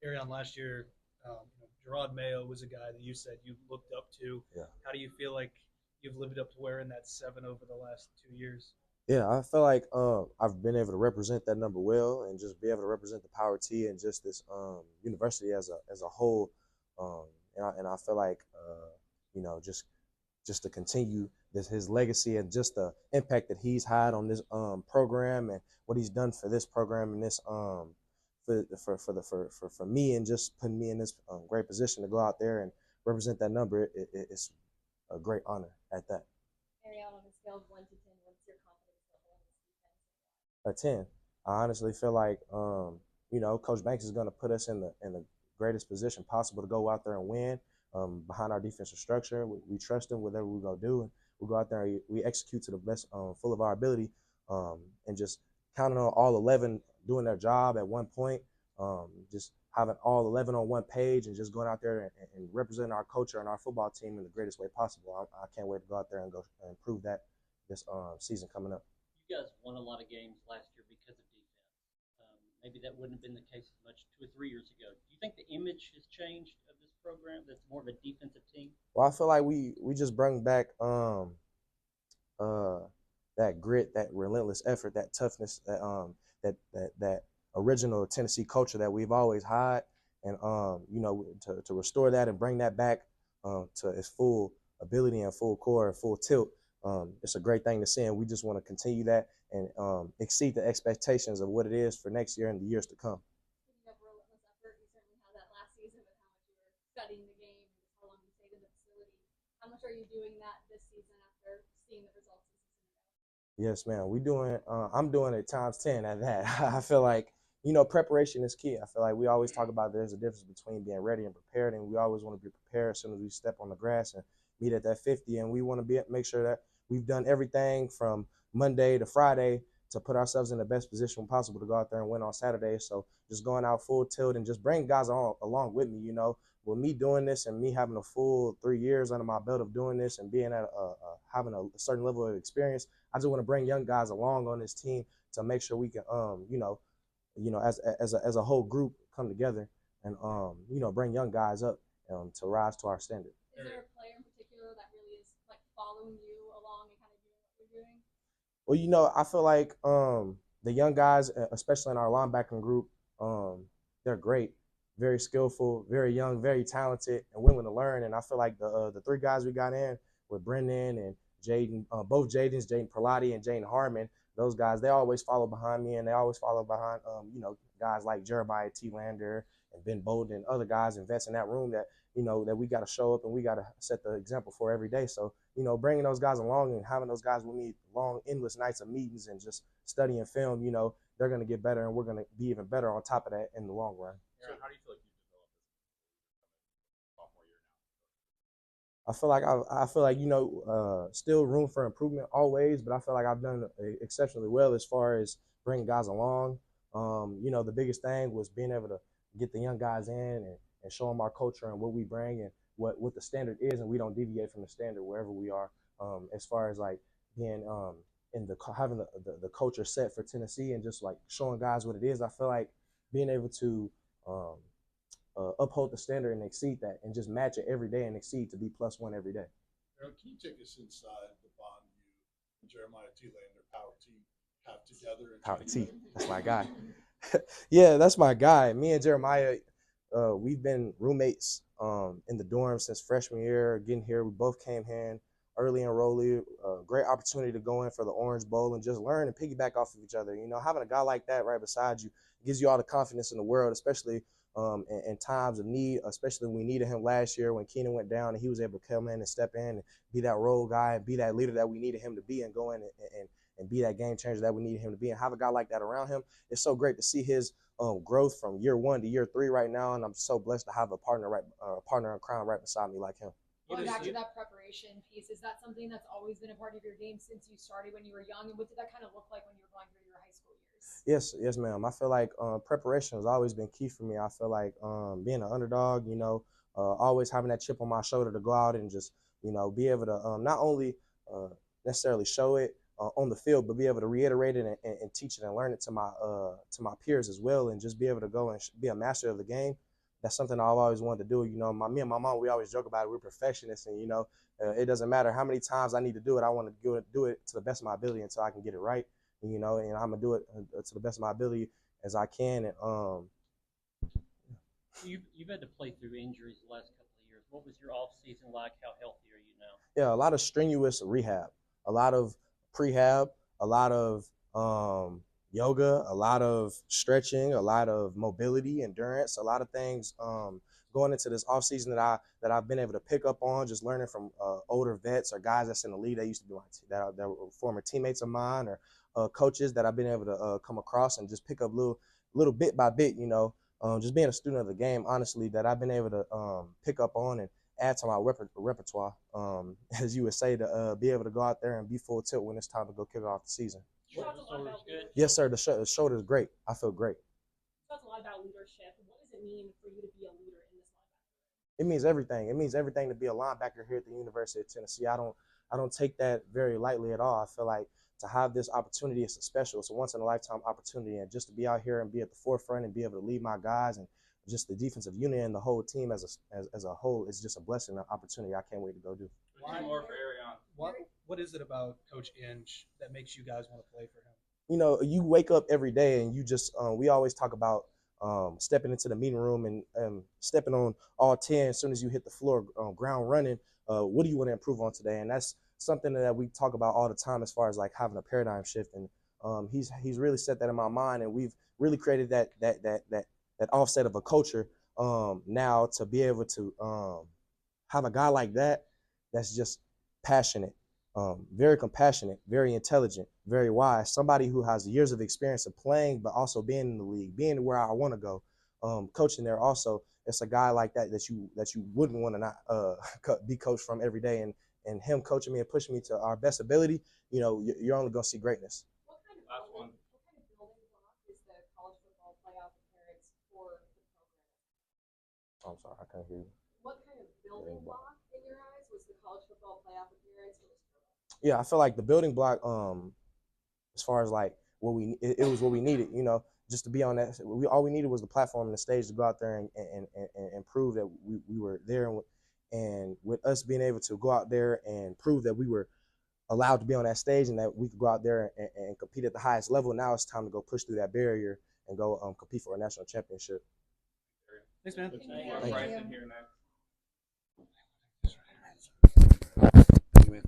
Arion, last year, Gerard Mayo was a guy that you said you looked up to. Yeah. How do you feel like you've lived up to wearing that seven over the last 2 years? Yeah, I feel like I've been able to represent that number well, and just be able to represent the Power T and just this university as a whole. Um, and I feel like just to continue this his legacy and just the impact that he's had on this program and what he's done for this program and this for me, and just putting me in this great position to go out there and represent that number. It's a great honor at that. Ariel, on a scale of 1 to 10, what's your confidence level in this defense? A 10. I honestly feel like Coach Banks is going to put us in the greatest position possible to go out there and win. Behind our defensive structure, we trust him. Whatever we're gonna do, and we go out there and we execute to the best, full of our ability, and just counting on all 11 doing their job at one point. Just having all 11 on one page and just going out there and representing our culture and our football team in the greatest way possible. I can't wait to go out there and go and prove that this season coming up. You guys won a lot of games last year because of defense. Maybe that wouldn't have been the case as much 2 or 3 years ago. Do you think the image has changed of this program? That's more of a defensive team. Well, I feel like we just bring back uh that grit, that relentless effort, that toughness, that original Tennessee culture that we've always had, and to restore that and bring that back to its full ability and full core and full tilt. It's a great thing to see, and we just want to continue that and exceed the expectations of what it is for next year and the years to come. Speaking of relentless effort, you certainly had that last season with how much you were studying the game and just how long you stayed in the facility. How much are you doing that this season after seeing the results this season ago? Yes, man. We doing. I'm doing it times 10 at that. I feel like preparation is key. I feel like we always talk about there's a difference between being ready and prepared, and we always want to be prepared as soon as we step on the grass and meet at that 50. And we want to make sure that we've done everything from Monday to Friday to put ourselves in the best position possible to go out there and win on Saturday. So just going out full tilt and just bring guys along with me. With me doing this and me having a full 3 years under my belt of doing this and being at having a certain level of experience, I just want to bring young guys along on this team to make sure we can as a whole group come together and bring young guys up to rise to our standard. Is there a player in particular that really is like following you along and kind of doing what you're doing? Well, I feel like the young guys, especially in our linebacking group, they're great, very skillful, very young, very talented, and willing to learn. And I feel like the three guys we got in with Brendan and Jaden, both Jaden Perlotti and Jaden Harmon, those guys, they always follow behind me, and they always follow behind, guys like Jeremiah T. Lander and Ben Bolden and other guys and vets in that room that, that we got to show up and we got to set the example for every day. So, bringing those guys along and having those guys with me long, endless nights of meetings and just studying film, they're going to get better, and we're going to be even better on top of that in the long run. Aaron, how do you feel like you've developed this sophomore year now? I feel like still room for improvement always, but I feel like I've done exceptionally well as far as bringing guys along. The biggest thing was being able to get the young guys in and show them our culture and what we bring and what the standard is, and we don't deviate from the standard wherever we are. As far as like being in having the culture set for Tennessee and just like showing guys what it is, I feel like being able to uphold the standard and exceed that and just match it every day and exceed to be +1 every day. Aaron, can you take us inside the bond you and Jeremiah T. Lander, Power T, have together? Power T, that's my guy. Yeah, that's my guy. Me and Jeremiah, we've been roommates in the dorm since freshman year. Getting here, we both came in early enrollee. Great opportunity to go in for the Orange Bowl and just learn and piggyback off of each other. Having a guy like that right beside you gives you all the confidence in the world, especially in times of need, especially when we needed him last year when Keenan went down and he was able to come in and step in and be that role guy and be that leader that we needed him to be and go in and be that game changer that we needed him to be, and have a guy like that around him. It's so great to see his growth from year 1 to year 3 right now, and I'm so blessed to have a partner in crime right beside me like him. Going back to that preparation piece, is that something that's always been a part of your game since you started when you were young, and what did that kind of look like when you were going through your high school years? Yes, ma'am. I feel like preparation has always been key for me. I feel like being an underdog, always having that chip on my shoulder to go out and just, be able to not only necessarily show it on the field, but be able to reiterate it and teach it and learn it to my peers as well, and just be able to go and be a master of the game. that's something I've always wanted to do. Me and my mom, we always joke about it. We're perfectionists, and it doesn't matter how many times I need to do it. I want to do it to the best of my ability until I can get it right. And I'm gonna do it to the best of my ability as I can. And You've had to play through injuries the last couple of years. What was your off season like? How healthy are you now? yeah, a lot of strenuous rehab, a lot of prehab, a lot of yoga, a lot of stretching, a lot of mobility, endurance, a lot of things going into this off season that I've been able to pick up on, just learning from older vets or guys that's in the league that used to be that were former teammates of mine, or coaches that I've been able to come across and just pick up little bit by bit, just being a student of the game, honestly, that I've been able to pick up on and add to my repertoire, as you would say, to be able to go out there and be full tilt when it's time to go kick off the season. Shoulder's good. Yes, sir. The shoulder is great. I feel great. You talked a lot about leadership. What does it mean for you to be a leader in this linebacker? It means everything. It means everything to be a linebacker here at the University of Tennessee. I don't take that very lightly at all. I feel like to have this opportunity is special. It's a once in a lifetime opportunity, and just to be out here and be at the forefront and be able to lead my guys and just the defensive unit and the whole team as a whole is just a blessing, an opportunity I can't wait to go do. Why More for Arion. What is it about Coach Inge that makes you guys want to play for him? You wake up every day and you just we always talk about stepping into the meeting room and stepping on all 10 as soon as you hit the floor, ground running. What do you want to improve on today? And that's something that we talk about all the time as far as like having a paradigm shift. And he's really set that in my mind, and we've really created that offset of a culture now to be able to have a guy like that that's just passionate, very compassionate, very intelligent, very wise, somebody who has years of experience of playing, but also being in the league, being where I want to go, coaching there also. It's a guy like that that you wouldn't want to not be coached from every day, and him coaching me and pushing me to our best ability, you're only going to see greatness. What kind of building block is the college football playoff appearance for the program? I'm sorry, I can't hear you. What kind of building block in your eyes was the college football playoff appearance for this program? Yeah, I feel like the building block, as far as like it was what we needed, just to be on that. All we needed was the platform and the stage to go out there and prove that we were there, and with us being able to go out there and prove that we were allowed to be on that stage and that we could go out there and compete at the highest level. Now it's time to go push through that barrier and go compete for a national championship. Thanks, man. More Thank Bryson here next. Thank you, man.